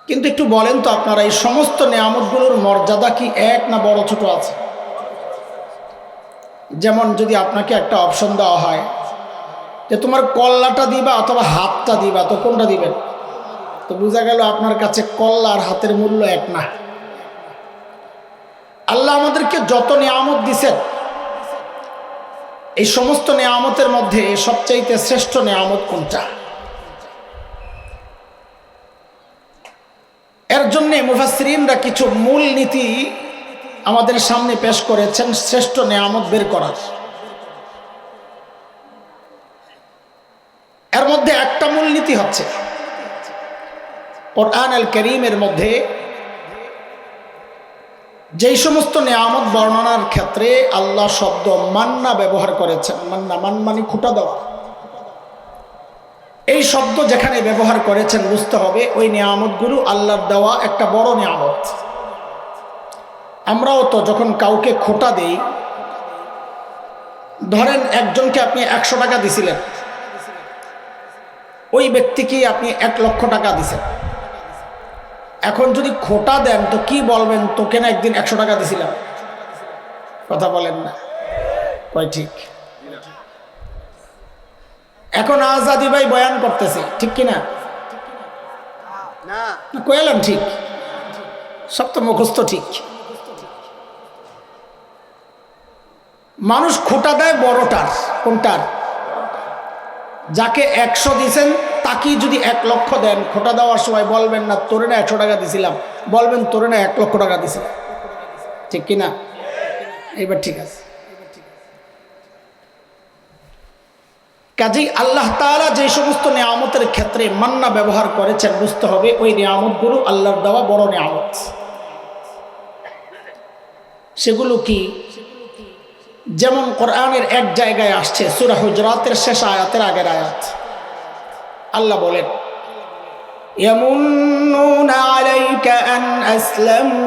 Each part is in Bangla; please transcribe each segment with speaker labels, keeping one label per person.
Speaker 1: কিন্তু একটু বলেন তো আপনারা, এই সমস্ত নেয়ামতগুলোর মর্যাদা কি এক না বড় ছোট আছে? যেমন যদি আপনাকে একটা অপশন দেওয়া হয় যে তোমার কল্লাটা দিবা অথবা হাতটা দিবা, তো কোনটা দিবেন? তো বোঝা গেল আপনার কাছে কল্লা আর হাতের মূল্য এক না। আল্লাহ আমাদেরকে যত নেয়ামত দিছেন, এই সমস্ত নেয়ামতের মধ্যে সবচাইতে শ্রেষ্ঠ নেয়ামত কোনটা? এর জন্য মুফাসসিরিনরা কিছু মূল নীতি আমাদের সামনে পেশ করেছেন শ্রেষ্ঠ নেয়ামত বের করার। এর মধ্যে একটা মূল নীতি হচ্ছে, কোরআন আল কারীমের মধ্যে যেই সমস্ত নেয়ামত বর্ণনার ক্ষেত্রে আল্লাহ শব্দ মান্না ব্যবহার করেছেন, মান্না মানে খুঁটা দেওয়া, এই শব্দ যেখানে ব্যবহার করেছেন বুঝতে হবে ওই নেয়ামতগুলো আল্লাহর দেওয়া একটা বড় নেয়ামত। আমরাও তো যখন কাউকে খোঁটা দেই, ধরেন একজনকে আপনি 100 টাকা দিছিলেন, ওই ব্যক্তিকে আপনি 1 লক্ষ টাকা দিছেন। এখন যদি খোঁটা দেন তো কি বলবেন? তোকে না একদিন 100 টাকা দিছিলাম। কথা বলেন না, কয় ঠিক? এখন আজাদি ভাই বয়ান করতেছে, ঠিক কিনা? কইলাম ঠিক, সব তো মুখস্থ ঠিক। মানুষ খোঁটা দেয় বড়টার, কোনটার? যাকে 100 দিছেন তাকে যদি 1 লক্ষ দেন, খোঁটা দেওয়ার সময় বলবেন না তোরে না 100 টাকা দিছিলাম, বলবেন তোরে না 1 লক্ষ টাকা দিছিলাম। ঠিক কিনা? এবার ঠিক আছে। কাজেই আল্লাহ তাআলা যে সমস্ত নেয়ামতের ক্ষেত্রে মান্না ব্যবহার করেছেন বুঝতে হবে ওই নেয়ামতগুলো আল্লাহর দেওয়া বড় নেয়ামত। সেগুলো কি? যেমন কোরআনের এক জায়গায় আসছে, সূরা হুজরাতের শেষ আয়াতের আগের আয়াত, আল্লাহ বলেন ইয়ামুন্নুনা আলাইকা আন আসলামু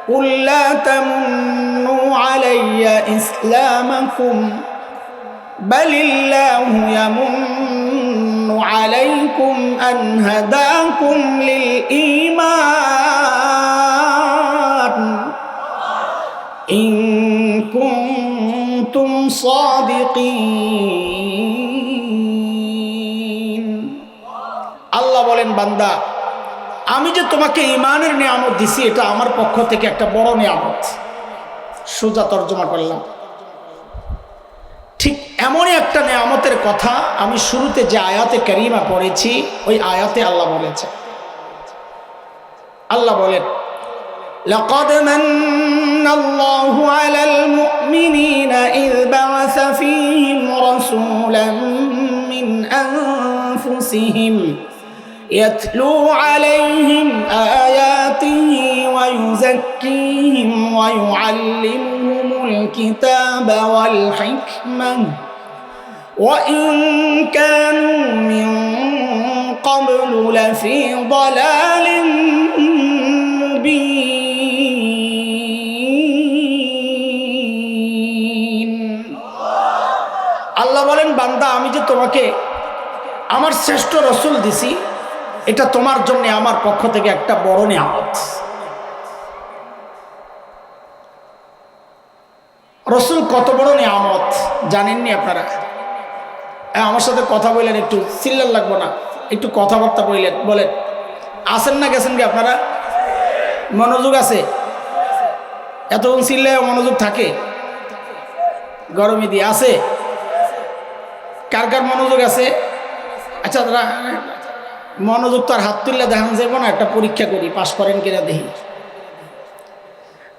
Speaker 1: কুল লা তামুন্নু আলাইয়া ইসলামাকুম বালিল্লাহু ইয়ামুন্নু আলাইকুম আন হাদাকুম লিল ঈমান ইন কুনতুম সাদিকিন। আল্লাহ বলেন, বান্দা আমি যে তোমাকে ঈমানের নিয়ামত দিছি এটা আমার পক্ষ থেকে একটা বড় নিয়ামত। সোজা তর্জমা করলাম, ঠিক এমনই একটা নিয়ামতের কথা আমি শুরুতে যে আয়াতে কারিমা পড়েছি ওই আয়াতে আল্লাহ বলেছে। আল্লাহ বলেন লাকাদ মান্নাল্লাহু আলাল মুমিনিনা ইয বা'আসা ফীহিম রাসূলান মিন আনফুসিহিম ইয়াতলু আলাইহিম আয়াতিহি ওয়া ইউযাক্কিহিম ওয়া ইউআল্লিমুহুমুল কিতাবা ওয়াল হিকমাহ ওয়া ইন কানু মিন ক্বাবলু লাফী দালালিন মুবিন। আল্লাহ বলেন, বান্দা আমি যে তোমাকে আমার শ্রেষ্ঠ রসুল দিছি এটা তোমার জন্য আমার পক্ষ থেকে একটা বড় নিয়ামত। রসুল কত বড় নিয়ামত জানেননি আপনারা? আমার সাথে কথা বললেন, একটু চিল্লার লাগবো না, একটু কথাবার্তা বললেন, বলেন আসেন না গেছেন কি আপনারা? মনোযোগ আছে? এতক্ষণ চিল্লায় মনোযোগ থাকে? গরমে দিয়ে আছে? কার কার মনোযোগ আছে? আচ্ছা মনোযোগ তো আর হাত তুললে দেখান যাবো না, একটা পরীক্ষা করি পাস করেন কিনা দেখি।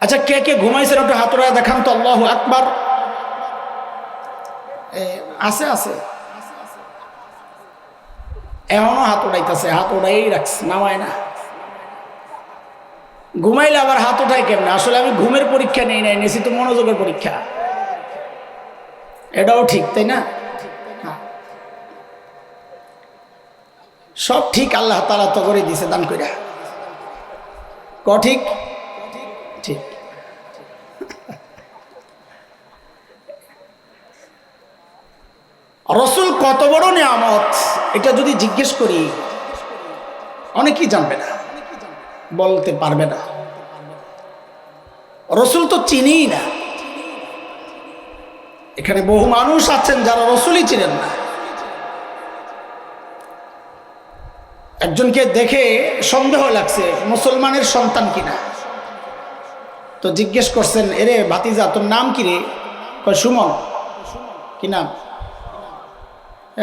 Speaker 1: আচ্ছা কে কে ঘুমাইছেন একটু হাত উড়ায় দেখান তো। আল্লাহু আকবার। আছে আছে, এখনো হাত উড়াইতেছে, হাত উড়াই রাখছে, নামায় না। ঘুমাইলে আবার হাত উঠাই কেমনে? আসলে আমি ঘুমের পরীক্ষা নেই নাই, নিয়েছি তো মনোযোগের পরীক্ষা। এটাও ঠিক, তাই না? সব ঠিক, আল্লাহ তাআলা তো করে দিছে দান কইরা। ঠিক ঠিক। রসুল কত বড় নিয়ামত এটা যদি জিজ্ঞেস করি অনেকেই জানবে না। বলতে পারবে না। রসুল তো চিনিই না। এখানে বহু মানুষ আছেন যারা রসুলই চিনেন না। একজনকে দেখে সন্দেহ লাগছে মুসলমানের সন্তান কিনা, তো জিজ্ঞেস করছেন, এরে ভাতিজা তোর নাম কি রে? কয় সুমন। কি নাম?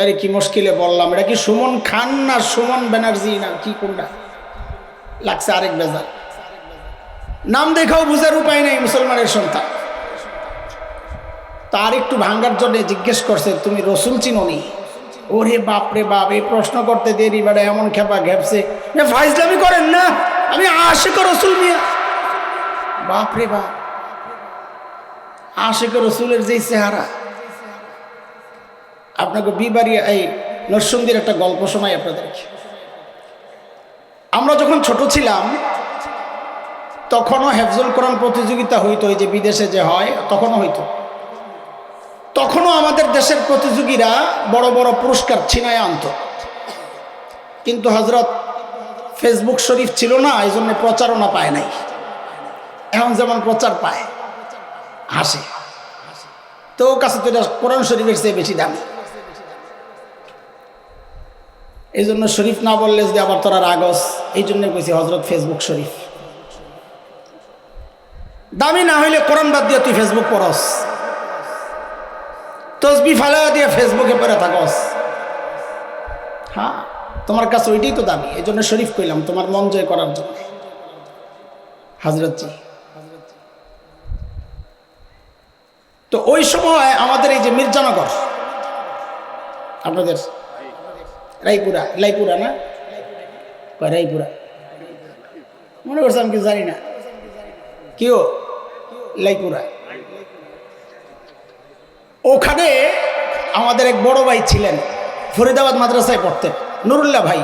Speaker 1: আরে কি মুশকিলে বললাম, এটা কি সুমন খান না সুমন ব্যানার্জি না কি, কোনটা? লাগছে আরেক বেজার। নাম দেখাও বুঝার উপায় নেই মুসলমানের সন্তান। তার একটু ভাঙ্গার জন্য জিজ্ঞেস করছে, তুমি রসুল চিনোনি? ওরে বাপ রে বাপ, এই প্রশ্ন করতে দেরি বেড়া এমন খেপা ঘেপছে, ফাইজলামি করেন না, আমি আশিক রসুল মিয়া। বাপ রে বাপ, আশিক রসুলের যেই চেহারা। আপনাকে বিবাড়িয়া এই নরসিংদীর একটা গল্প শোনাই আপনাদেরকে। আমরা যখন ছোট ছিলাম তখনও হেফজুল কোরআন প্রতিযোগিতা হইতো, এই যে বিদেশে যে হয় তখনও হইতো। তখনও আমাদের দেশের প্রতিযোগীরা বড় বড় পুরস্কার ছিনায় আনত, কিন্তু হযরত ফেসবুক শরীফ ছিল না, এই জন্য প্রচারণা পায় নাই। এখন যেমন প্রচার পায়, হাসে তো কাছে তো এটা কোরআন শরীফের চেয়ে বেশি দামি। এই জন্য শরীফ না বললে যদি আবার তোরা রাগস, এই জন্য কইছি হযরত ফেসবুক শরীফ। দামি না হইলে কোরআন বাদ দিয়ে তুই ফেসবুক পড়স, তসবি ফালা দিয়ে ফেসবুকে পড়ে থাকস। হ্যাঁ, তোমার কাছে ওইটাই তো দামি, এই জন্য শরীফ কইলাম তোমার মন জয় করার জন্য। হযরতজি, তো ওই সময় আমাদের এই যে মির্জানগর, আপনাদের রায়পুরা, লাইপুরা না রায়পুরা, মনে করছে আমি কিছু জানি না, কেউ লাইপুরা, ওখানে আমাদের এক বড় ভাই ছিলেন, ফরিদাবাদ মাদ্রাসায় পড়তেন, নুরুল্লাহ ভাই,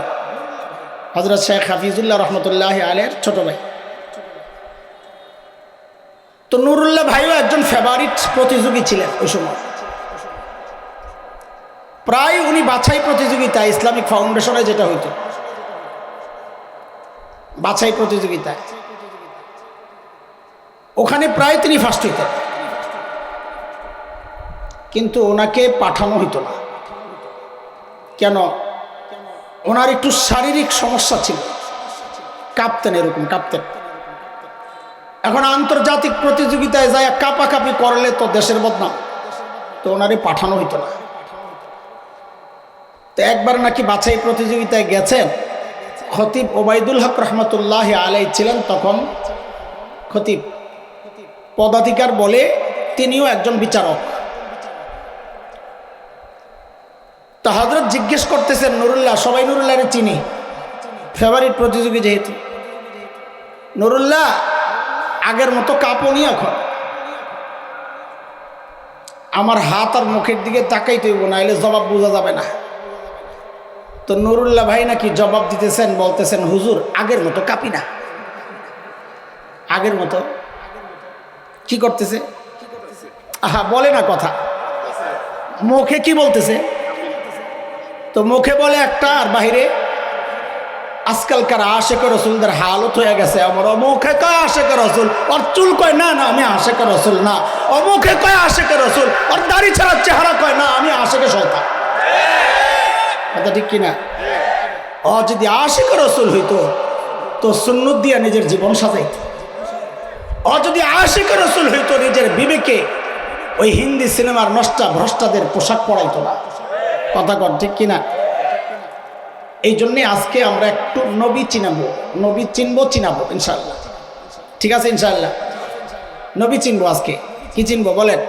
Speaker 1: হযরত শেখ হাফিজুল্লাহ রহমতুল্লাহ আলের ছোট ভাই। তো নুরুল্লাহ ভাইও একজন ফেভারিট প্রতিযোগী ছিলেন ওই সময়। প্রায় উনি বাছাই প্রতিযোগিতা, ইসলামিক ফাউন্ডেশনে যেটা হইতো বাছাই প্রতিযোগিতায়, ওখানে প্রায় তিনি ফার্স্ট হইতেন, কিন্তু ওনাকে পাঠানো হইতো না। কেন? ওনার একটু শারীরিক সমস্যা ছিল, কাঁপতেন, এরকম কাঁপতেন। এখন আন্তর্জাতিক প্রতিযোগিতায় যায় কাঁপাকাঁপি করলে তো দেশের বদনাম, তো ওনারে পাঠানো হইতো না। তো একবার নাকি বাছাই প্রতিযোগিতায় গেছেন, খতিব ওবায়দুল হক রহমতুল্লাহ আলাই ছিলেন তখন খতিব, পদাধিকার বলে তিনিও একজন বিচারক। তো হযরত জিজ্ঞেস করতেছেন, নুরুল্লাহ, সবাই নুরুল্লাহরে চিনি, ফেভারিট প্রতিযোগী যেহেতু, নুরুল্লাহ আগের মতো কাঁপনি এখন? আমার হাত আর মুখের দিকে তাকাই তৈব, না এলে জবাব বোঝা যাবে না। তো নুরুল্লাহ ভাই নাকি জবাব দিতেছেন, বলতেছেন, হুজুর আগের মতো কাঁপি না। আগের মতো কি করতেছে? আহা, বলে না কথা, মুখে কি বলতেছে? তো মুখে বলে একটা, আর বাহিরে আজকালকার আশেক রসুলদের হালত হয়ে গেছে, আমার মুখে কয় আশেক রসুল, ওর চুল কয় না না আমি আশেক রসুল না, ও মুখে কয় আশেক রসুল, ওর দাড়ি ছাড়া চেহারা কয় না আমি আশেকে শয়তান। কথা ঠিক কিনা? ও যদি আশেক রসুল হইতো তো সুন্নত দিয়া নিজের জীবন সাজাইত। ও যদি আশেক রসুল হইতো নিজের বিবেকে ওই হিন্দি সিনেমার নষ্টা ভ্রষ্টাদের পোশাক পরাইতো না। কথা কর ঠিক কিনা? এই জন্যে আজকে আমরা একটু নবী চিনাবো, নবী চিনাবো ইনশাল্লাহ। ঠিক আছে ইনশাল্লাহ, নবী চিনবো আজকে। কি চিনবো বলেন?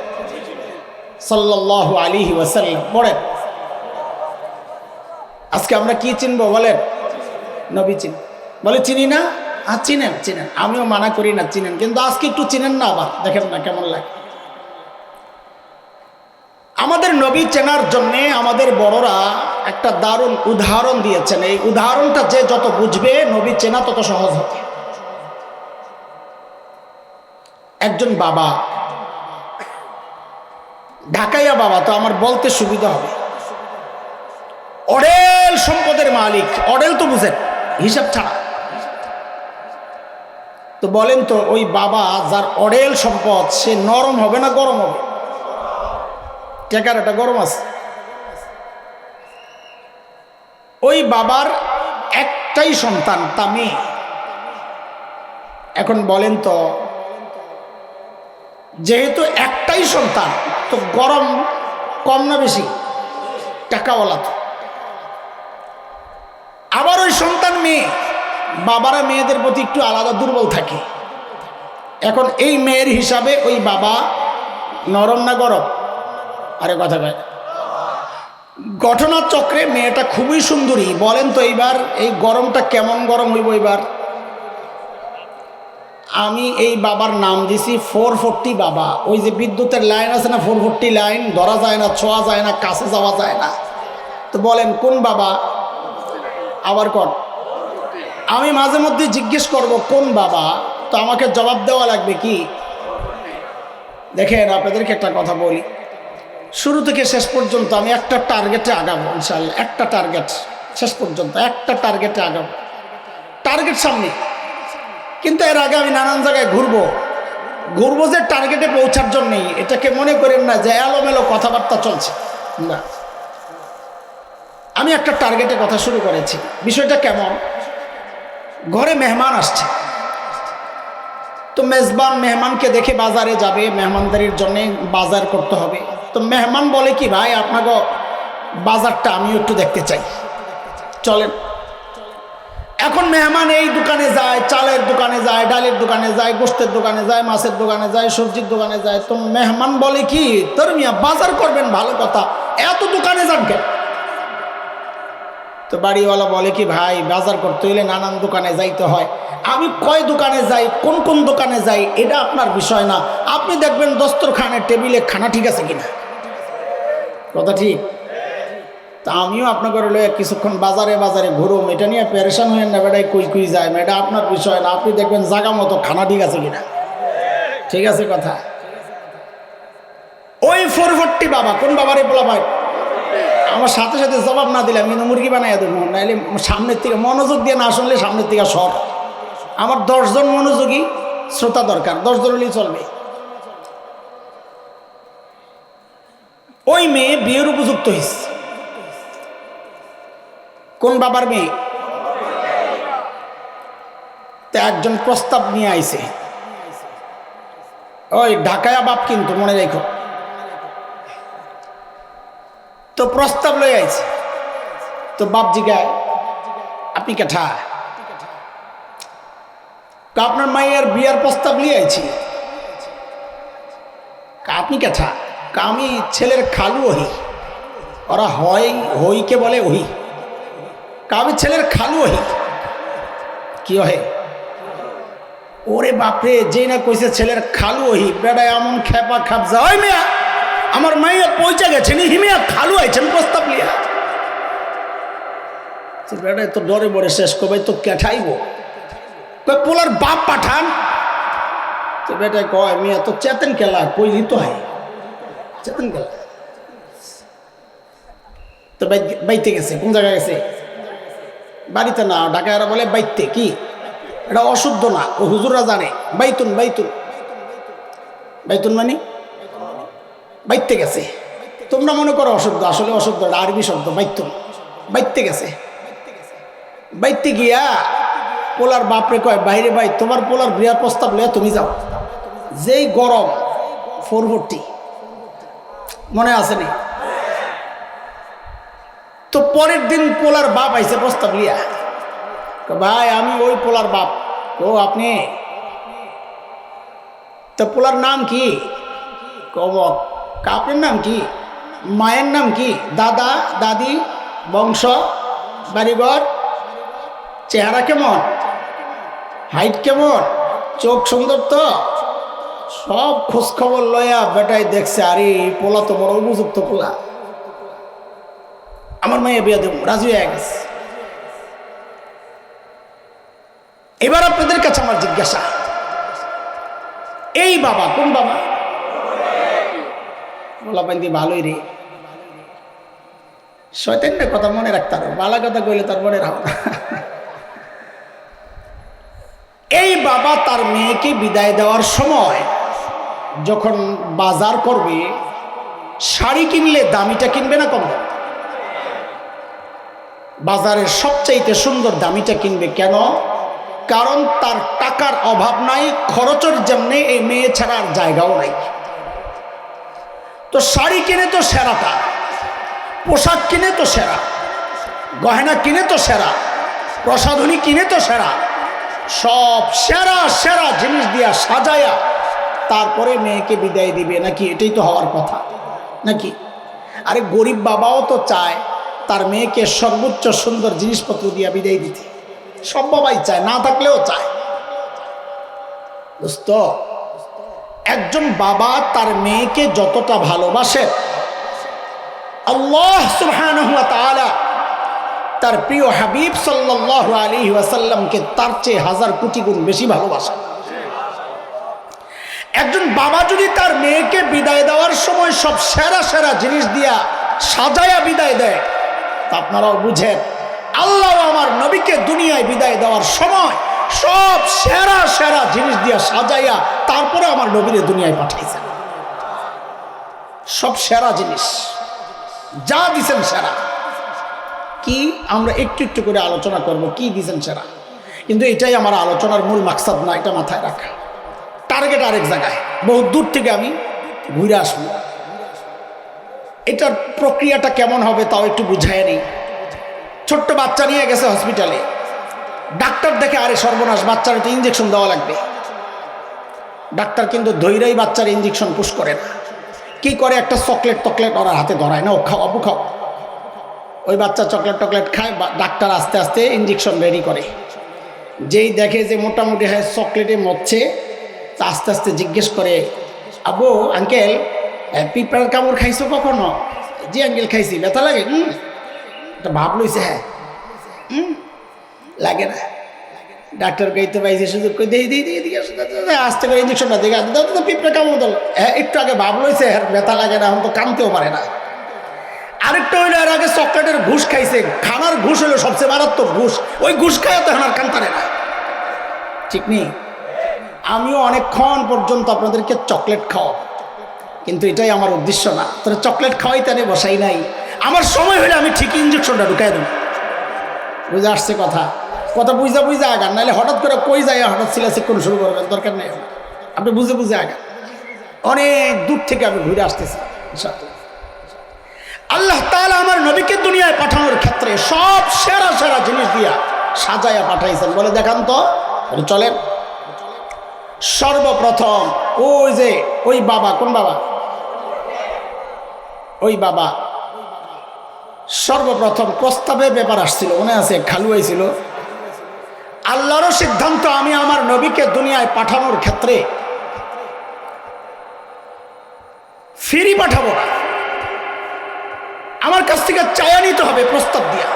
Speaker 1: সাল্লাল্লাহু আলাইহি ওয়াসাল্লাম। বলেন আজকে আমরা কি চিনবো বলেন? নবী চিন। বলে চিনি না? আর চিনেন, চিনেন, আমিও মানা করি না, চিনেন, কিন্তু আজকে একটু চিনেন না, আবার দেখেন না কেমন লাগে। আমাদের নবী চেনার জন্যে আমাদের বড়রা একটা দারুণ উদাহরণ দিয়েছেন। এই উদাহরণটা যে যত বুঝবে নবী চেনা তত সহজ হবে। একজন বাবা, ঢাকাইয়া বাবা, তো আমার বলতে সুবিধা হবে, অডেল সম্পদের মালিক, অডেল তো বুঝেন, হিসাব ছাড়া তো বলেন তো ওই বাবা যার অডেল সম্পদ সে নরম হবে না গরম হবে? টেকার এটা গরম আছে। ওই বাবার একটাই সন্তান, তা মেয়ে। এখন বলেন তো যেহেতু একটাই সন্তান, তো গরম কম না বেশি? টাকাওয়ালা তো। আবার ওই সন্তান মেয়ে, বাবারা মেয়েদের প্রতি একটু আলাদা দুর্বল থাকে। এখন এই মেয়ের হিসাবে ওই বাবা নরম না গরম? আরে কথা কয়। ঘটনার চক্রে মেয়েটা খুবই সুন্দরী। বলেন তো এইবার এই গরমটা কেমন গরম হইব এবার? আমি এই বাবার নাম দিছি 440 বাবা। ওই যে বিদ্যুতের লাইন আছে না, 440 লাইন, ধরা যায় না, ছোঁয়া যায় না, কাছে যাওয়া যায় না। তো বলেন কোন বাবা? আবার কোন? আমি মাঝে মধ্যে জিজ্ঞেস করব কোন বাবা, তো আমাকে জবাব দেওয়া লাগবে কি? দেখেন আপনাদেরকে একটা কথা বলি, শুরু থেকে শেষ পর্যন্ত আমি একটা টার্গেটে আগাবো ইনশাআল্লাহ। একটা টার্গেট, শেষ পর্যন্ত একটা টার্গেটে আগাবো, টার্গেট সামনে। কিন্তু এর আগে আমি নানান জায়গায় ঘুরবো যে টার্গেটে পৌঁছার জন্যই। এটাকে মনে করেন না যে এলোমেলো কথাবার্তা চলছে, না। আমি একটা টার্গেটে কথা শুরু করেছি। বিষয়টা কেমন? ঘরে মেহমান আসছে, তো মেজবান মেহমানকে দেখে বাজারে যাবে, মেহমানদারির জন্য বাজার করতে হবে। তো মেহমান বলে কি, ভাই আপনাকে বাজারটা আমিও একটু দেখতে চাই, চলেন। এখন মেহমান এই দোকানে যায়, চালের দোকানে যায়, ডালের দোকানে যায়, গোশতের দোকানে যায়, মাছের দোকানে যায়, সবজির দোকানে যায়। তো মেহমান বলে কি, তোর মিয়া বাজার করবেন ভালো কথা, এত দোকানে যান কেন? তো বাড়িওয়ালা বলে কি, ভাই বাজার করতে হইলে নানান দোকানে যাইতে হয়। আমি কয় দোকানে যাই, কোন কোন দোকানে যাই, এটা আপনার বিষয় না। আপনি দেখবেন দস্তরখানের টেবিলে খানা ঠিক আছে কিনা। কথা ঠিক? তা আমিও আপনাকে রইল কিছুক্ষণ বাজারে বাজারে ঘুরুম, এটা নিয়ে পেরেশান হয়ে না বেটাই কই কই যায়, এটা আপনার বিষয় না। আপনি দেখবেন জায়গা মতো খানা ঠিক আছে কিনা। ঠিক আছে কথা? ওই 440 বাবা, কোন বাবারে বলা ভাই? আমার সাথে সাথে জবাব না দিলে আমি মুরগি বানাই দেবো, নাইলে সামনের থেকে মনোযোগ দিয়ে না শুনলে সামনের থেকে সর। আমার 10 জন মনোযোগী শ্রোতা দরকার, 10 জন হলেই চলবে। ওই মেয়ে বিয়ের উপযুক্ত হয়েছে। কোন বাবার মেয়ে? তা একজন প্রস্তাব নিয়ে আইছে, ওই ঢাকায়া বাপ কিন্তু মনে রেখো। তো প্রস্তাব লই আইছে। তো বাপ জিগায়, আপনি কেঠা? আপনার মায়ের বিয়ার প্রস্তাব নিয়ে আইছি। আপনি কেঠা? আমি ছেলের খালু হই। ওরা হয় হইকে বলে ওহি। আমি ছেলের খালু হই। কি হয়? ওরে বাপরে, যে না কইছে ছেলের খালু হই, বেড়া এমন খেপা খাপ যা। ওই মেয়া, আমার মাইয়া পৌঁছে গেছে নি, হিমিয়া খালু আইছেন প্রস্তাব লিয়া। বেড়া তো ডরে বরে শেষ করবে, তো কেঠাইব পোলার বাপ পাঠান। তো বেটা কয়, মিয়া তো চেতন কেলা কইলি তো হয়, চেতন কেলা। তো বাইতে গেছে। কোন জায়গায় গেছে? বাড়িতে না, ঢাকায় বলে বাইতে। কি এটা অশুদ্ধ না, ও হুজুররা জানে। বাইতুন, বাইতুন, বাইতুন মানে বাইতে গেছে। তোমরা মনে করো অশুদ্ধ, আসলে অশুদ্ধ, এটা আরবি শব্দ বাইতুন। বাইতে গেছে। বাইতে গিয়া পোলার বাপরে কয়, বাইরে ভাই তোমার পোলার বিয়ার প্রস্তাব লইয়া তুমি যাও। যেই গরম 440, মনে আছে নি? তো পরের দিন পোলার বাপ আইছে প্রস্তাব লিয়া। ভাই আমি ওই পোলার বাপ। ও আপনি? তো পোলার নাম কি? কবক। আপনার নাম কি? মায়ের নাম কি? দাদা দাদি, বংশ, বাড়িঘর, চেহারা কেমন, হাইট কেমন, চোখ সুন্দর তো? সব খোঁজ খবর লয়া বেটাই দেখছে, আরে পোলা তো বড় উপযুক্ত পোলা, আমার মেয়ে বিয়ে দেব, রাজি হয়ে গেছে। এবার আপনাদের কাছে আমার জিজ্ঞাসা, এই বাবা কোন বাবা? বলা পাইন্দি ভালোই রে, শয়তানের কথা মনে রাখতে হবে, বালা কথা কইলে তার মনে রাখো না। এই বাবা তার মেয়েকে বিদায় দেওয়ার সময় যখন বাজার করবে, শাড়ি কিনলে দামিটা কিনবে না কম? বাজারের সবচাইতে সুন্দর দামিটা কিনবে। কেন? কারণ তার টাকার অভাব নাই, খরচের জন্য এই মেয়ে ছাড়ার জায়গাও নাই। তো শাড়ি কিনে তো সেরাটা, পোশাক কিনে তো সেরা, গয়না কিনে তো সেরা, প্রসাধনী কিনে তো সেরা, সব সেরা সেরা জিনিস দিয়া সাজায়া তারপরে মেয়েকে বিদায় দিবে নাকি? এটাই তো হওয়ার কথা নাকি? আরে গরিব বাবাও তো চায় তার মেয়েকে সর্বোচ্চ সুন্দর জিনিসপত্র দিয়া বিদায় দিতে। সব বাবাই চায়, না থাকলেও চায়। দোস্ত, একজন বাবা তার মেয়েকে যতটা ভালোবাসে, আল্লাহ সুবহানাহু ওয়া তাআলা তার প্রিয় হাবিব সাল্লাল্লাহু আলাইহি ওয়াসাল্লামকে তার চেয়ে হাজার কোটি গুণ বেশি ভালোবাসে। একজন বাবা যদি তার মেয়েকে বিদায় দেওয়ার সময় সব সেরা সেরা জিনিস দিয়া সাজায়া বিদায় দেয়, তা আপনারাও বুঝেন আল্লাহ আমার নবীকে দুনিয়ায় বিদায় দেওয়ার সময় সব সেরা সেরা জিনিস দিয়া সাজাইয়া তারপরে আমার নবীরে দুনিয়ায় পাঠাইছেন। সব সেরা জিনিস যা দিছেন সেরা। কি আমরা একটু একটু করে আলোচনা করব কি দিছেন সেরা, কিন্তু এটাই আমার আলোচনার মূল মাকসাদ না, এটা মাথায় রাখা। টার্গেট আরেক জায়গায়, বহু দূর থেকে আমি ঘুরে আসবো। এটার প্রক্রিয়াটা কেমন হবে তাও একটু বুঝায় নেই। ছোট্ট বাচ্চা নিয়ে গেছে হসপিটালে, ডাক্তার দেখে আরে সর্বনাশ, বাচ্চার একটা ইঞ্জেকশন দেওয়া লাগবে। ডাক্তার কিন্তু ধৈর্যই বাচ্চার ইঞ্জেকশন পুশ করে না, কি করে একটা চকলেট ওরা হাতে ধরায় না, ও খাও আপু খাও। ওই বাচ্চা চকলেট খায়, ডাক্তার আস্তে আস্তে ইঞ্জেকশন রেডি করে। যেই দেখে যে মোটামুটি হয় চকলেটে মরছে, তা আস্তে আস্তে জিজ্ঞেস করে, আবু আঙ্কেল পিঁপড়ার কামড় খাইছো কখনো? জি আঙ্কেল খাইছি। ব্যথা লাগে? এটা ভাব লইছে। হ্যাঁ লাগে না। ডাক্তার কইতে পাইছে সুযোগ করে আস্তে করে ইঞ্জেকশনটা দেখে পিঁপড়া কামড় দিল। হ্যাঁ একটু আগে ভাব লইছে, হ্যাঁ ব্যথা লাগে না, এখন তো কামতেও পারে না। আরেকটা হইলো এর আগে চকলেটের ঘুষ খাইছে। খানার ঘুষ হলো সবচেয়ে মারাত্মক ঘুষ, ওই ঘুষ খায় তো এখন আর কামতারে না। ঠিক নেই? আমিও অনেকক্ষণ পর্যন্ত আপনাদেরকে চকলেট খাওয়াব, কিন্তু এটাই আমার উদ্দেশ্য না। তোরা চকলেট খাওয়াই তারে বসাই নাই। আমার সময় হলে আমি ঠিকই ইঞ্জেকশনটা ঢুকাই দেব। বুঝে আসছে কথা? কথা বুঝা আগান, নাহলে হঠাৎ করে কই যায় হঠাৎ সিলাসিক্ষণ শুরু করবেন, দরকার নেই। আপনি বুঝে আগান। অনেক দূর থেকে আমি ঘুরে আসতেছি। আল্লাহ তাআলা আমার নবীকে দুনিয়ায় পাঠানোর ক্ষেত্রে সব সেরা সেরা জিনিস দিয়া সাজায়া পাঠাইছেন। বলে দেখান তো, চলেন। সর্বপ্রথম ওই বাবা, কোন বাবা? ওই বাবা সর্বপ্রথম প্রস্তাবের ব্যাপার আসছিল, মনে আছে? খালু হয়েছিল। আল্লাহরও সিদ্ধান্ত, আমি আমার নবীকে দুনিয়ায় পাঠানোর ক্ষেত্রে ফিরি পাঠাবো না, আমার কাছ থেকে চায়া নিতে হবে প্রস্তাব দিয়া।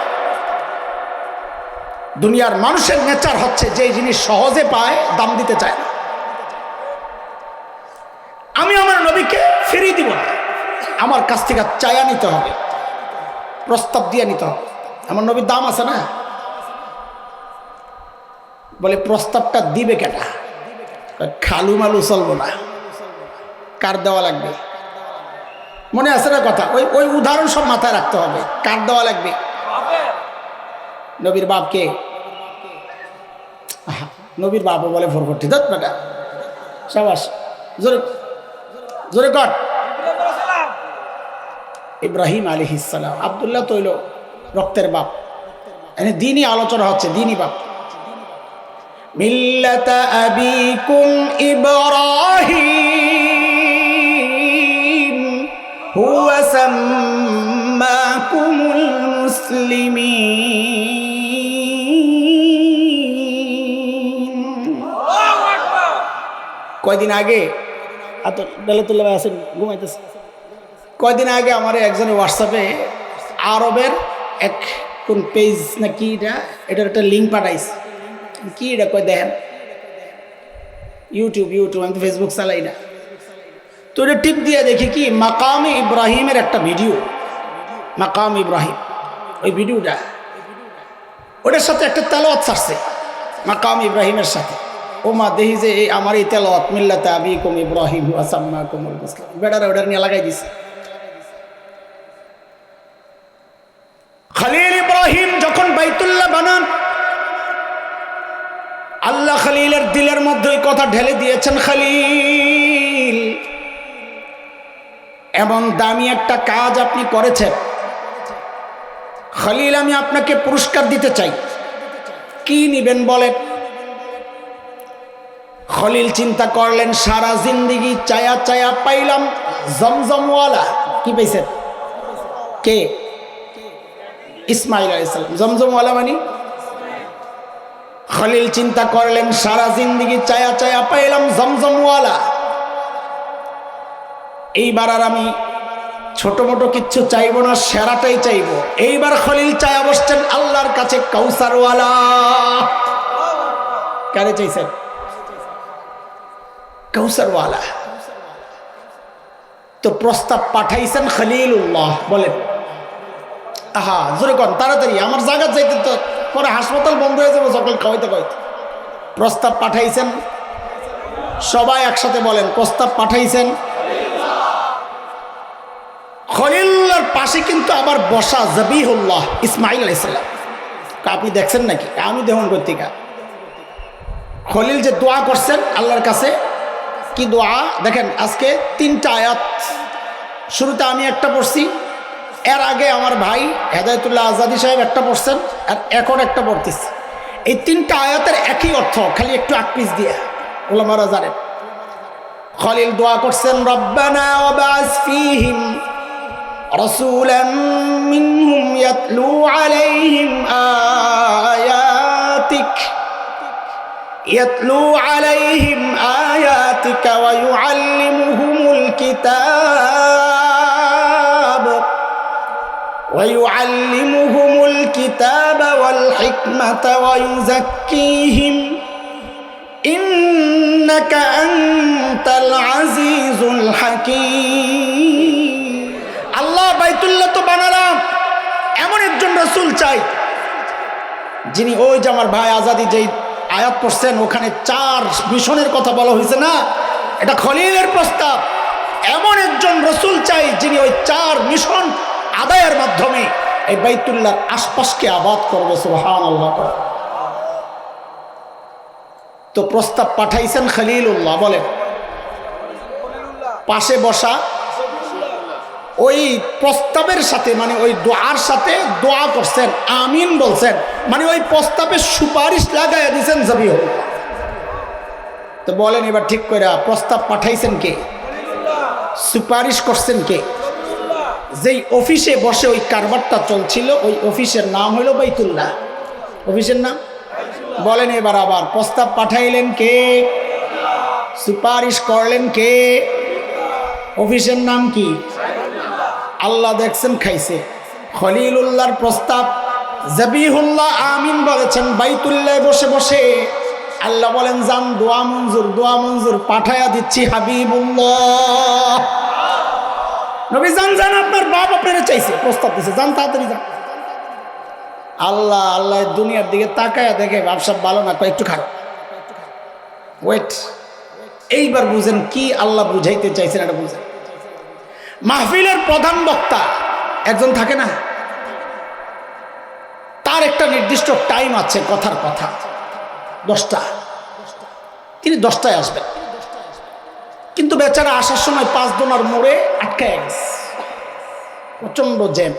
Speaker 1: দুনিয়ার মানুষের নেচার হচ্ছে যে জিনিস সহজে পায় দাম দিতে চায় না। আমি আমার নবীকে ফিরি দিব না, আমার কাছ থেকে চায়া নিতে হবে, প্রস্তাব দিয়ে নিতে হবে। আমার নবীর দাম আছে না? বলে প্রস্তাবটা দিবে কেটা? খালু মালু চলবো না, কার দেওয়া লাগবে? মনে আছে না কথা? ওই উদাহরণ সব মাথায় রাখতে হবে। কার দেওয়া লাগবে? নবীর বাপকে। নবীর বাপও বলে ফরফটি ধর বেটা, সাবাস, জোরে জোরে কর। ইব্রাহিম আলাইহিস সালাম। আব্দুল্লাহ তৈল রক্তের বাপ। এখানে দিনই আলোচনা হচ্ছে, দিনই বাপ। মিল্লাতা আবিকুম ইব্রাহিম হুয়া সাম্মাকুমুল মুসলিমিন। কয়দিন আগে বেলাতুল্লাহ ভাই আছেন, ঘুমাইতেছে। কয়দিন আগে আমার একজনের হোয়াটসঅ্যাপে আরবের এক কোন পেজ না কি এটার একটা লিঙ্ক পাঠাইছে। কি এটা কয় দেখেন, ইউটিউব। আমি তো ফেসবুক চালাই না। তো এটা টিপ দিয়ে দেখি কি মাকামে ইব্রাহিমের একটা ভিডিও, মাকাম ইব্রাহিম। ওই ভিডিওটা ওটার সাথে একটা তেলাওয়াত ছাড়ছে, মাকাম ইব্রাহিমের সাথে। ওমা দেখি যে এই আমার এই তেলাওয়াত মিল্লাতে আবিকুম ইব্রাহিম ওয়া সাম্মাকুমুল মুসলিমিন, বেটারা ওটার নিয়ে লাগাই দিছে। খলিল ইব্রাহিম যখন বাইতুল্লাহ বানান, আল্লাহ খলিলের দিলের মধ্যে ওই কথা ঢেলে দিয়েছেন, খলিল এমন দামি একটা কাজ আপনি করেছেন, খলিল আমি আপনাকে পুরস্কার দিতে চাই, কি নিবেন বলেন? খলিল চিন্তা করলেন, সারা জিন্দেগি চায়া চায়া পাইলাম জমজমওয়ালা। কি পাইছেন? কে? ইসমাইল আলাইহিস সালাম। জমজমওয়ালা মানে? খলিল চিন্তা করলেন, সারা জিন্দেগি চায়া চায়া পাইলাম জমজমওয়ালা, এইবার আর আমি ছোট মোটো কিচ্ছু চাইবো না, সেরাটাই চাইবো। এইবার খলিল চায়া বসছেন আল্লাহর কাছে কাউসারওয়ালা। কারে চাইছেন? কাউসারওয়ালা। তো প্রস্তাব পাঠাইছেন খলিলুল্লাহ। বলেন আহা জোরে কন, তাড়াতাড়ি আমার জায়গা যাইতে তো পরে হাসপাতাল বন্ধ হয়ে যাবে চকলেট খাওয়াইতে খাওয়াইতে। প্রস্তাব পাঠাইছেন, সবাই একসাথে বলেন, প্রস্তাব পাঠাইছেন। খলিলুল্লাহর পাশে কিন্তু আবার বসা জবিহুল্লাহ ইসমাইল আলাইহিস সালাম। আপনি দেখছেন নাকি? আমি দেখুন কর্তিকা। খলিল যে দোয়া করছেন আল্লাহর কাছে, কি দোয়া দেখেন। আজকে 3টা আয়াত, শুরুতে আমি একটা পড়ছি, এর আগে আমার ভাই হেদায়েতুল্লাহ আজাদি সাহেব একটা পড়ছেন, আর এখন একটা পড়তেছি। এই 3টা আয়াতের একই অর্থ, খালি একটু আকপিস দিয়ে উলামারা জানেন। খলিল দোয়া করছেন, রব্বানা ওয়াবাস ফীহিম রাসূলাম মিনহুম ইয়াতলু আলাইহিম আয়াতিক يتلو عليهم آياتك ويعلمهم الكتاب والحكمة ويزكيهم إنك أنت العزيز الحكيم। আল্লাহ বাইতুল্লাহ তো বানালাম, এমন একজন রাসূল চাই যিনি, ওই যে আমার ভাই আজাদি যেই আয়াত পড়ছেন ওখানে 4 মিশনের কথা বলা হয়েছে না, এটা খলিলের প্রস্তাব। এমন একজন রসুল চাই যিনি ওই 4 মিশন আদায়ের মাধ্যমে এই বাইতুল্লাহর আশপাশকে আবাদ করবে। সুবহানাল্লাহ। তো প্রস্তাব পাঠাইছেন খলিলুল্লাহ। বলেন পাশে বসা ওই প্রস্তাবের সাথে, মানে ওই দোয়ার সাথে দোয়া করছেন, আমিন বলছেন, মানে ওই প্রস্তাবে সুপারিশ লাগাইয়া দিয়েছেন জবিহুল্লাহ। তো বলেন এবার ঠিক করে, প্রস্তাব পাঠাইছেন কে? সুপারিশ করছেন কে? যেই অফিসে বসে ওই কারবারটা চলছিল, ওই অফিসের নাম হলো বাইতুল্লাহ। অফিসের নাম বলেন এবার আবার, প্রস্তাব পাঠাইলেন কে? সুপারিশ করলেন কে? অফিসের নাম কি? আল্লাহ দেখছেন খাইছে। খলিলুল্লাহর প্রস্তাব, জবিহুল্লাহ আমিন বলেছেন বাইতুল্লাহ বসে বসে। আল্লাহ বলেন যান, দোয়া মঞ্জুর, দোয়া মঞ্জুর, পাঠায়া দিচ্ছি হাবিবুল্লাহ। নবী যান, যান, আপনার বাপ আপনারা চাইছে, প্রস্তাব দিছে, যান তাড়াতাড়ি যান। আল্লাহ আল্লাহ দুনিয়ার দিকে তাকায়া দেখে ব্যবসা ভালো না, একটু খারাপ, ওয়েট। এইবার বুঝেন কি আল্লাহ বুঝাইতে চাইছেন, এটা বুঝেন। মাহফিলের প্রধান বক্তা একজন থাকে না, তার একটা নির্দিষ্ট টাইম আছে, কথার কথা 10টা, তিনি 10টায় আসবেন। কিন্তু বেচারা আসার সময় 5 দোনার মোড়ে আটকায় গেছে, প্রচন্ড জ্যাম।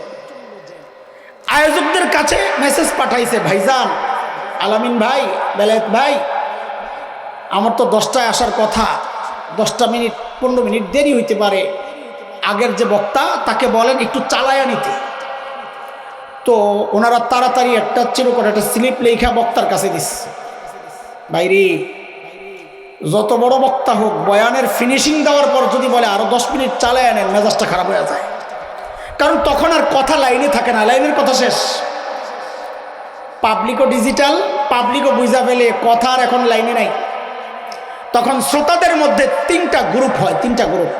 Speaker 1: আয়োজকদের কাছে মেসেজ পাঠাইছে, ভাইজান আলামিন ভাই, বেলায়েত ভাই, আমার তো 10টায় আসার কথা, 10টা মিনিট 15 মিনিট দেরি হইতে পারে, আগের যে বক্তা তাকে বলেন একটু চালায়া নিতে। তো ওনারা তাড়াতাড়ি একটা চিরকর একটা স্লিপ লেখা বক্তার কাছে দিচ্ছে, ভাইরে যত বড় বক্তা হোক, বয়ানের ফিনিশিং দেওয়ার পর যদি বলে আরো 10 মিনিট চালায় আনেন, মেজাজটা খারাপ হয়ে যায়। কারণ তখন আর কথা লাইনে থাকে না, লাইনের কথা শেষ। পাবলিকও ডিজিটাল, পাবলিকও বুঝা ফেলে, কথা আর এখন লাইনে নাই। তখন শ্রোতাদের মধ্যে 3টা গ্রুপ হয়, 3টা গ্রুপ।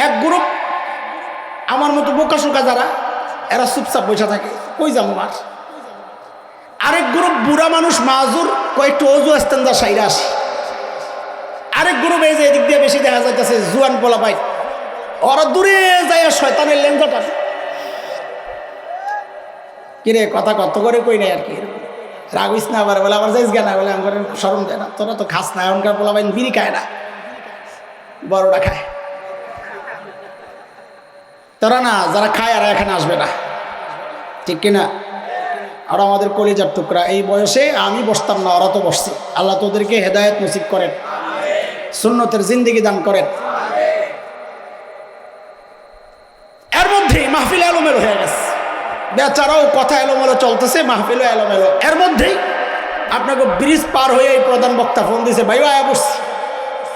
Speaker 1: এক গ্রুপ আমার মতো বোকাশোকা যারা, এরা চুপচাপ বসে থাকে, কই যাবো মার। আরেক গ্রুপ বুড়া মানুষ মাজুর কয়েকটু অজু আস্তেন্দা সাইরা আসে। আরেক গ্রুপ এই যে এদিক দিয়ে বেশি দেখা যাইতেছে জুয়ান পোলা পাই, ওরা দূরে যায় শয়তানের লেঞ্জাটা। কিরে কথা কত করে কই নাই আর কি, রাগিস না আবার বলে আবার যাইস গানা বলে আমার সরম দেয় না, তোরা তো খাস না, এখনকার পোলা পাই বিড়ি খায় না, বড়টা খায়। তোরা না যারা খায় আর এখানে আসবে না, ঠিক কিনা? আর আমাদের কলিজার টুকরা, এই বয়সে আমি বসতাম না, ওরা তো বসছে। আল্লাহ তোদেরকে হেদায়েত নসিব করেন, সুন্নতের জিন্দেগি দান করেন। এর মধ্যে মাহফিল এলোমেলো হয়ে গেছে, বেচারাও কথা এলোমেলো চলতেছে, মাহফিলও এলোমেলো। এর মধ্যেই আপনাকে ব্রিজ পার হয়ে এই প্রধান বক্তা ফোন দিয়েছে, ভাই আয়া বসছি।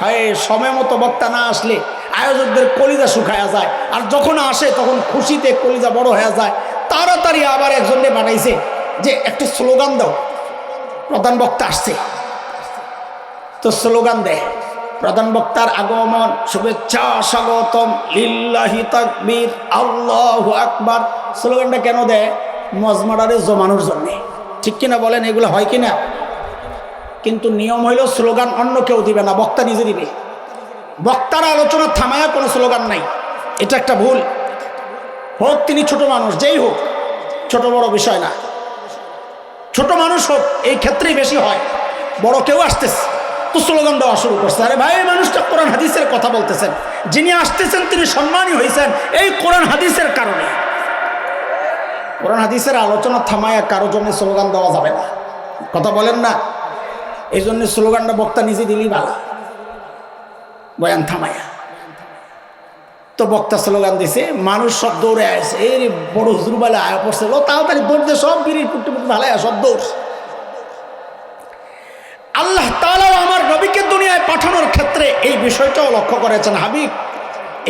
Speaker 1: হ্যাঁ, সময় মতো বক্তা না আসলে আয়োজকদের কলিজা শুকায়া যায়, আর যখন আসে তখন খুশিতে কলিজা বড় হয়ে যায়। তাড়াতাড়ি আবার একজনকে বানাইছে যে একটু স্লোগান দাও, প্রধান বক্তা আসছে। তো স্লোগান দেয়, প্রধান বক্তার আগমন, শুভেচ্ছা, স্বাগতম, লিল্লাহি তাকবীর, আল্লাহু আকবার। স্লোগানটা কেন দেয়? মজমাডারে জমানোর জন্য, ঠিক কিনা বলেন? এগুলো হয় কিনা? কিন্তু নিয়ম হইল স্লোগান অন্য কেউ দিবে না, বক্তা নিজে দিবে। বক্তার আলোচনা থামায়া কোনো স্লোগান নাই, এটা একটা ভুল। হোক তিনি ছোট মানুষ, যেই হোক, ছোট বড় বিষয় না, ছোট মানুষ হোক, এই ক্ষেত্রেই বেশি হয়। বড় কেউ আসতেছে তো স্লোগান দেওয়া শুরু করছে। আরে ভাই, মানুষটা কোরআন হাদিসের কথা বলতেছেন, যিনি আসতেছেন তিনি সম্মানী হয়েছেন এই কোরআন হাদিসের কারণে। কোরআন হাদিসের আলোচনা থামায়া কারো জন্য স্লোগান দেওয়া যাবে না, কথা বলেন না? এই জন্য স্লোগানটা বক্তা নিজে দিলেই ভালো, বয়ান থামায়া। তো বক্তা স্লোগান দিছে, মানুষ সব দৌড়ে আসে, এই বড় হুজুর বেলা আয়া পড়ছে, লো তাড়াতাড়ি দৌড় দিয়ে সব বিড়ির পুট্টি পুট্টি ভালো সব দৌড়। আল্লাহ তাআলাও আমার নবীকে দুনিয়ায় পাঠানোর ক্ষেত্রে এই বিষয়টাও লক্ষ্য করেছেন। হাবিব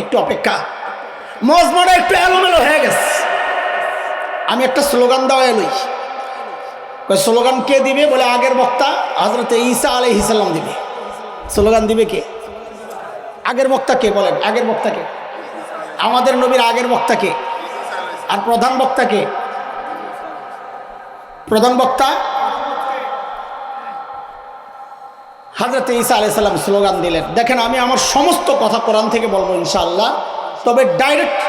Speaker 1: একটু অপেক্ষা, মজমাটা একটু এলোমেলো হয়ে গেছে, আমি একটা স্লোগান দেওয়া এলই। স্লোগান কে দিবে? বলে আগের বক্তা হযরত ঈসা আলাইহিস সালাম দিবে। স্লোগান দিবে কে? আগের বক্তা কে? বলেন, আগের বক্তা কে? আমাদের নবীর আগের বক্তা কে? আর প্রধান বক্তা কে? প্রধান বক্তা হযরত ঈসা আলাইহিস সালাম স্লোগান দিলেন। দেখেন, আমি আমার সমস্ত কথা কোরআন থেকে বলবো ইনশাআল্লাহ, তবে ডাইরেক্ট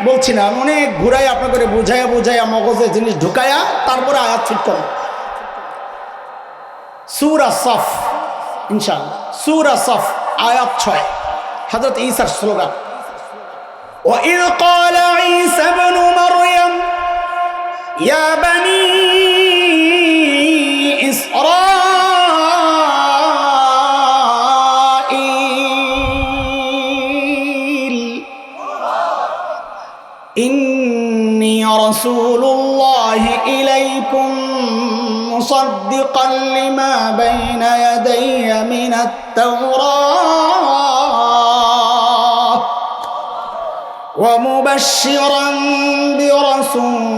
Speaker 1: বলছি না, অনেক ঘুরাই আপনাকে বুঝাইয়া বুঝাইয়া মগজে জিনিস ঢুকাইয়া তারপরে আয়াত ফিট করব। সূরা সফ, ইনশাআল্লাহ সূরা সফ আয়াত 6, হযরত ঈসার স্লোগান। وَإِذْ قَالَ عِيسَى ابْنُ مَرْيَمَ يَا بَنِي إِسْرَائِيلَ إِنِّي رَسُولُ اللَّهِ إِلَيْكُمْ مُصَدِّقًا لِمَا بَيْنَ يَدَيَّ مِنَ التَّوْرَاةِ ومبشرا برسول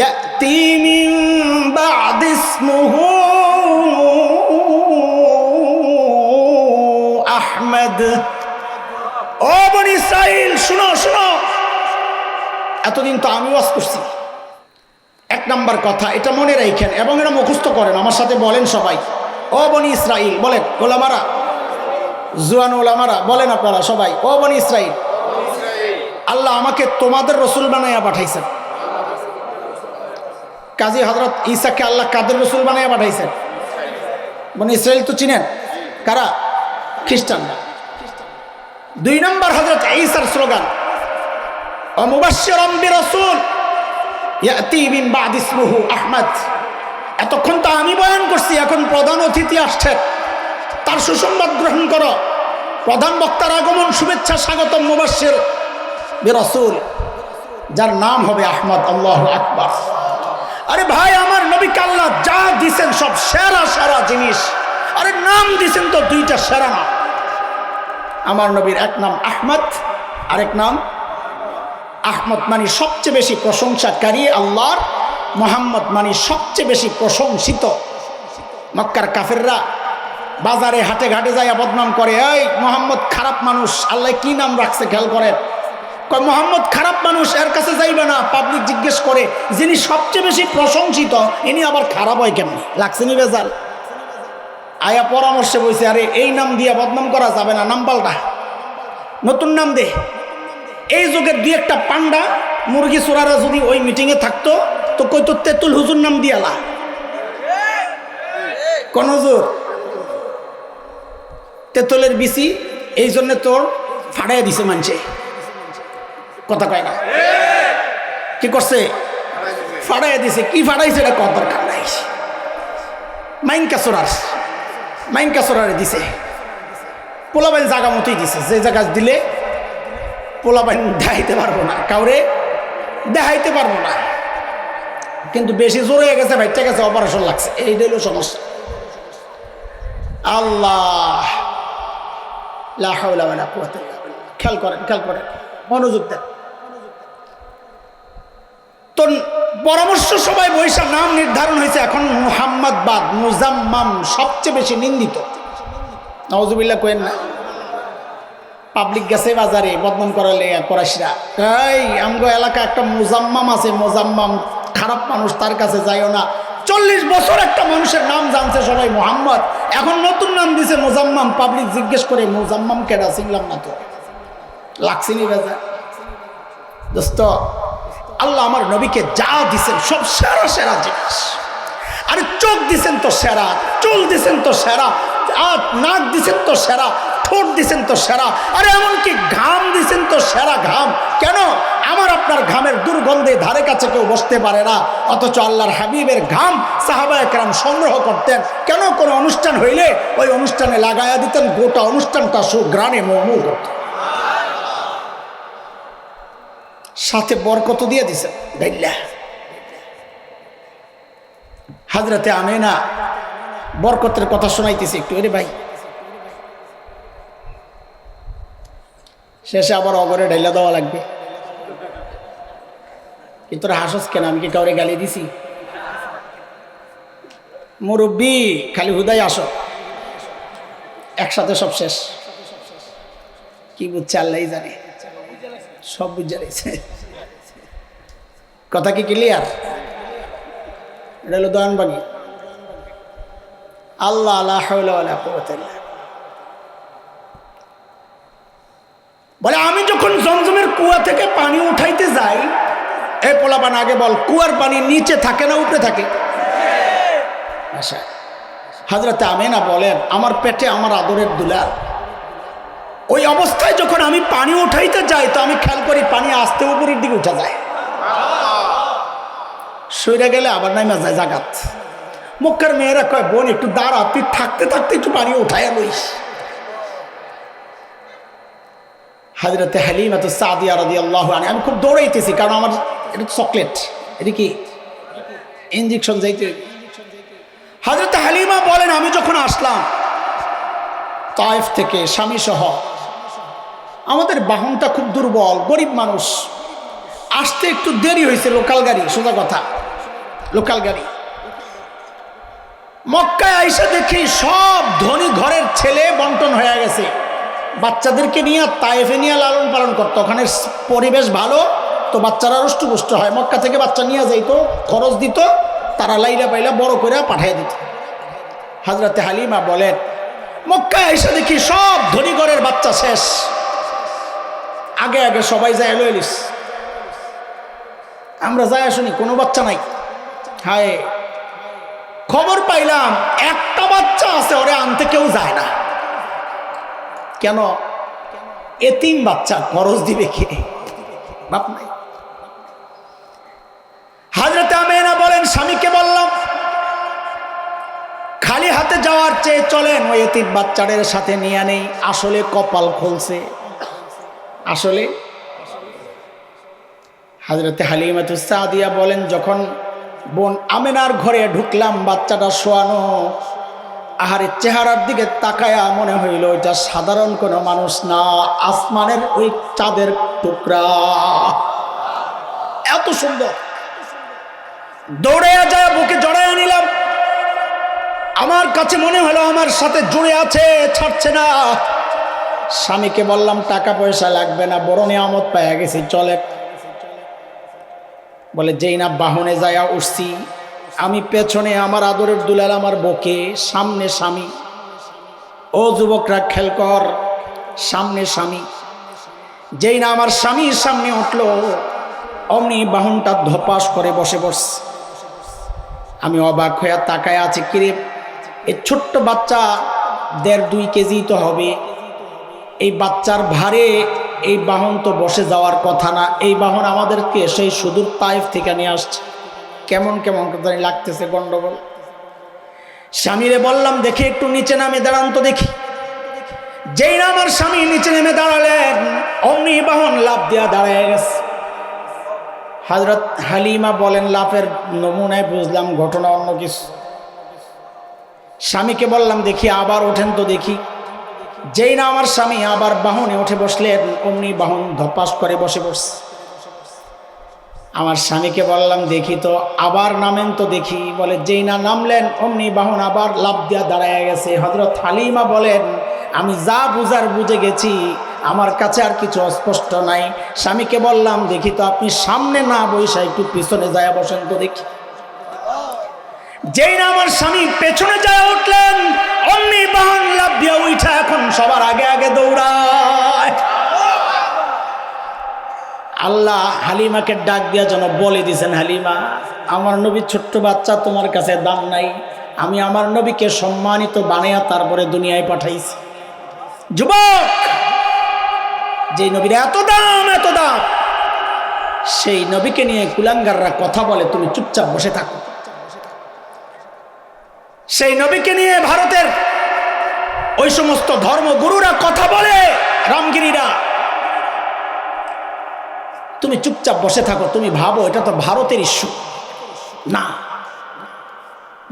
Speaker 1: يأتي من بعد اسمه أحمد। ও বনি ইসরাইল, শুনো শুনো, এতদিন তো আমি ওয়াজ করছি। এক নাম্বার কথা, এটা মনে রাখেন এবং এটা মুখস্থ করেন, আমার সাথে বলেন সবাই। ও বনি ইসরাইল বলেন, ওলামারা, জুয়ান ওলামারা বলেন আপনারা সবাই, ও বনি ইসরাইল, আল্লাহ আমাকে তোমাদের রসুল বানাইয়া পাঠাইছেন। কাজী হযরত ঈসাকে আল্লাহ কাদের রসুল বানাইয়া পাঠাইছেন? বনি ইসরাইল তো চিনেন, কারা? খ্রিস্টানরা। 2 নম্বর হযরত ঈসার স্লোগান, ও মুবাশশিরাম বিরাসূল ইয়াতি মিন বা'দি ইসমুহু আহমদ। এতক্ষণ তো আমি বয়ান করছি, এখন প্রধান অতিথি আসছেন, তার সুসংবাদ গ্রহণ করো। প্রধান বক্তার আগমন, শুভেচ্ছা, স্বাগতম, মুবাশশির বিরাসূল, যার নাম হবে আহমদ। আল্লাহু আকবার। আরে ভাই, আমার নবীকে আল্লাহ যা দিছেন সব সেরা সেরা জিনিস, আরে নাম দিছেন তো 2টা সেরা নাম। আমার নবীর এক নাম আহমদ, আরেক নাম আহমদ মানে সবচেয়ে বেশি প্রশংসাকারী আল্লাহর, মুহাম্মদ মানে সবচেয়ে বেশি প্রশংসিত। মক্কার কাফেররা বাজারে হাটে ঘাটে যাইয়া বদনাম করে, এই মুহাম্মদ খারাপ মানুষ, আল্লাহ কি নাম রাখছে খেয়াল করেন। কয় মোহাম্মদ খারাপ মানুষ, এর কাছে যাইবে না। পাবলিক জিজ্ঞেস করে যিনি সবচেয়ে বেশি প্রশংসিত ইনি আবার খারাপ হয় কেমনি? লাগছে নি বেজাল? আয়া পরামর্শে বলছে, আরে এই নাম দিয়ে বদনাম করা যাবে না, নাম পাল্টা, নতুন নাম দে। এই যুগের দুই একটা পান্ডা মুরগি চোরারা যদি ওই মিটিংয়ে থাকতো তো কইতো তেতুল হুজুর নাম দিয়ালা। কোন হুজুর? তেতুলের বিসি, এই জন্য তোর ফাড়াইয়া দিছে মানছে, কথা কয় না? কি করছে? ফাড়াইয়া দিছে। কি ফাড়াইছে এটা কত দরকার নাই। মাইনকা চোরারে দিছে, পোলাবাইন জায়গা মতোই দিছে। যে জায়গা দিলে পোলাবাইন দেখাইতে পারবো না, কাউরে দেখাইতে পারবো না, কিন্তু বেশি জোর হয়ে গেছে, ভাইটা গেছে, অপারেশন লাগছে, এইটাই হলো সমস্যা। আল্লাহ, লা হাওলা ওয়ালা কুওয়াতা ইল্লা বিল্লাহ। খেয়াল করেন, মনোযোগ দেন। তো পরামর্শ সবাই বৈশা নাম নির্ধারণ হয়েছে। এখন মুহাম্মদ বাদ মুজাম্মাম সবচেয়ে বেশি নিন্দিত। নাউজুবিল্লাহ কোয়েন না। পাবলিক গেছে বাজারে বদনাম করালে করাইশরা, এই আমগো এলাকা একটা মুজাম্মাম আছে, মুজাম্মাম খারাপ মানুষ, তার কাছে যাইও না। 40 বছর একটা মানুষের নাম জানছে সবাই মুহাম্মদ, এখন নতুন নাম দিছে মুজাম্মাম। পাবলিক জিজ্ঞেস করে মুজাম্মাম কেডা, চিনলাম না তো। লাগছিনি বেজা দোস্ত? আল্লাহ আমার নবীকে যা দিছেন সব সেরা সেরা জিনিস। আরে চোখ দিছেন তো সেরা, চুল দিছেন তো সেরা, নাক দিছেন তো সেরা, ঠোঁট দিছেন তো সেরা, আরে এমনকি ঘাম দিছেন তো সেরা ঘাম। কেন? আমার আপনার ঘামের দুর্গন্ধে ধারে কাছে কেউ বসতে পারে না, অথচ আল্লাহর হাবিবের ঘাম সাহাবায়ে কেরাম সংগ্রহ করতেন। কেন? কোনো অনুষ্ঠান হইলে ওই অনুষ্ঠানে লাগাইয়া দিতেন, গোটা অনুষ্ঠানটা সুঘ্রাণে মৌমৌ করত। সাথে বরকত দিয়ে দিছেন। হাজরাতে আমেনা বরকতের কথা শোনাইতেছি একটু। এরে ভাই, শেষে আবার অগরে ঢাইলা দেওয়া লাগবে। কিন্তু তোরা হাসস কেন? আমি কি কাউরে গালি দিছি? মুরব্বি খালি হুদাই আসো, একসাথে সব শেষ। কি বুঝছে আল্লাহ জানে, সব বুঝে রয়েছে। কথা কি ক্লিয়ার? এটা হলো দয়ানবাগি। আল্লাহ লা হাওলা ওয়ালা কুওয়াতা ইল্লা বিল্লাহ। বলে আমি যখন জমজমের কুয়া থেকে পানি উঠাইতে যাই, এই পোলাপান আগে বল, কুয়ার পানি নিচে থাকে না উপরে থাকে? আচ্ছা, হযরতে আমেনা বলেন আমার পেটে আমার আদরের দুলাল। ওই অবস্থায় যখন আমি পানি উঠাইতে যাই তো আমি খেয়াল করি পানি আস্তে উপরের দিকে উঠা যায়, সইরা গেলে আবার নাইমা যায় জাগাত। মক্কার মেয়েরা কয়, বোন একটু দাঁড়া, তুই থাকতে থাকতে একটু পানি উঠাইয়া লইস। হযরতে হালিমা সাদিয়া রাদিয়াল্লাহু আনহা, আমি খুব দৌড়াইতেছি কারণ আমার এটা চকলেট, এটা কি ইনজেকশন যাইতে। হযরতে হালিমা বলেন আমি যখন আসলাম তায়েফ থেকে স্বামী সহ, আমাদের বাহনটা খুব দুর্বল, গরিব মানুষ, আসতে একটু দেরি হয়েছে। লোকাল গাড়ি, সোজা কথা লোকাল গাড়ি। মক্কায় আইসা দেখি সব ধনী ঘরের ছেলে বন্টন হয়ে গেছে, বাচ্চাদেরকে নিয়ে তায়েফে নিয়ে লালন পালন করতো। ওখানে পরিবেশ ভালো তো বাচ্চারা রুষ্টপুষ্ট হয়। মক্কা থেকে বাচ্চা নিয়ে যাইতো, খরচ দিত, তারা লাইলা পাইলা বড় করে পাঠিয়ে দিত। হযরতে হালিমা বলেন মক্কায় আইসা দেখি সব ধনী ঘরের বাচ্চা শেষ, আগে আগে সবাই যায় লইলিস, আমরা যাই শুনি কোনো বাচ্চা নাই। হায়, খবর পাইলাম একটা বাচ্চা আছে, ওরে আনতে কেউ যায় না। কেন? এতিম বাচ্চা, খরচ দিবে কে? বাপ নাই। হযরতে আমেনা বলেন স্বামীকে বললাম খালি হাতে যাওয়ার চেয়ে চলেন ওই এতিম বাচ্চাদের সাথে নিয়ে নেই। আসলে কপাল খুলছে, আসলে। হযরতে হালিমাতু সাদিয়া বলেন যখন বোন আমেনার ঘরে ঢুকলাম, বাচ্চাটা শোয়ানো, আহারে চেহারার দিকে তাকায়া মনে হইল এটা সাধারণ কোনো মানুষ না, আসমানের ওই চাঁদের টুকরা, এত সুন্দর। দৌড়াইয়া যায় বুকে জড়াইয়া নিলাম। আমার কাছে মনে হলো আমার সাথে জুড়ে আছে, ছাড়ছে না। স্বামীকে বললাম টাকা পয়সা লাগবে না, বড় নিয়ামত পাইয়া গেছি, চলে। বলে যেই না বাহনে যায়া উঠছি, আমি পেছনে আমার আদরের দুলাল আমার বকে, সামনে স্বামী। ও যুবকরা খেল কর, সামনে স্বামী। যেই না আমার স্বামীর সামনে উঠলো, অমনি বাহনটা ধপাস করে বসে পড়ছে। আমি অবাক হয়ে তাকায় আছি, কিরে এই ছোট্ট বাচ্চা 1.5-2 কেজি তো হবে, এই বাচ্চার ভারে এই বাহন তো বসে যাওয়ার কথা না। এই বাহন আমাদেরকে সেই সুদূর তাইফ থেকে নিয়ে আসছে, কেমন কেমন জানি লাগতেছে, গন্ডগোল। স্বামীরে বললাম দেখি একটু নিচে নামে দাঁড়ান তো দেখি। যেই না আমার স্বামী নিচে নেমে দাঁড়ালেন, অমনি বাহন লাফ দিয়া দাঁড়ায় গেছে। হযরত হালিমা বলেন, লাফের নমুনায় বুঝলাম ঘটনা অন্য কিছু। স্বামীকে বললাম দেখি আবার ওঠেন তো দেখি। যেই না আমার স্বামী আবার বাহনে উঠে বসলেন, অমনি বাহন ধপাস করে বসে পড়ছে। আমার স্বামীকে বললাম দেখি তো আবার নামেন তো দেখি। বলে যেই না নামলেন, অমনি বাহন আবার লাফ দিয়া দাঁড়ায় গেছে। হযরত হালিমা বলেন, আমি যা বুঝার বুঝে গেছি, আমার কাছে আর কিছু অস্পষ্ট নাই। স্বামীকে বললাম দেখি তো আপনি সামনে না বসে একটু পিছনে যায় বসেন তো দেখি। যেই না আমার স্বামী পেছনে যায় উঠলেন, অমনি বাহন লাফ দিয়ে উঠা এখন সবার আগে আগে দৌড়ায়। আল্লাহ হালিমাকে ডাক দিয়া যেন বলে দিয়েছেন, হালিমা আমার নবী ছোট্ট বাচ্চা, তোমার কাছে দাম নাই, আমি আমার নবীকে সম্মানিত বানাইয়া তারপরে দুনিয়ায় পাঠাইছি। যুবক, যে নবীর এত দাম এত দাম, সেই নবীকে নিয়ে কুলাঙ্গাররা কথা বলে, তুমি চুপচাপ বসে থাকো। সেই নবীকে নিয়ে ভারতের ওই সমস্ত ধর্মগুরুরা কথা বলে, রামগিরিরা, তুমি চুপচাপ বসে থাকো। তুমি ভাবো এটা তো ভারতের ইস্যু না,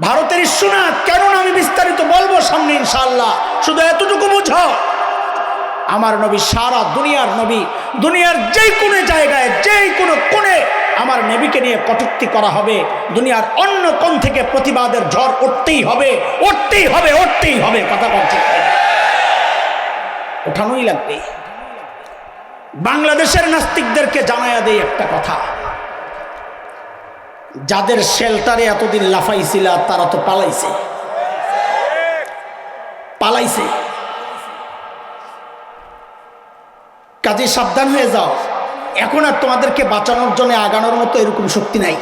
Speaker 1: ভারতের ইস্যু না। কেননা আমি বিস্তারিত বলবো সামনে ইনশাআল্লাহ, শুধু এতটুকু বুঝো, আমার নবী সারা দুনিয়ার নবী। দুনিয়ার যেই কোনো জায়গায় যেই কোনো কোণে আমার নবীকে নিয়ে কটূক্তি করা হবে, দুনিয়ার অন্য কোণ থেকে প্রতিবাদের ঝড় উঠতেই হবে, উঠতেই হবে, উঠতেই হবে। কথা বলছে, ওঠানোই লাগবে। বাংলাদেশের নাস্তিকদেরকে জানায়া দেই একটা কথা, যাদের শেল্টারে এতদিন লাফাইছিল তারা তো পালাইছে। কাজে সাবধান হয়ে যাও, এখন আর তোমাদেরকে বাঁচানোর জন্য আগানোর মতো এরকম শক্তি নাই।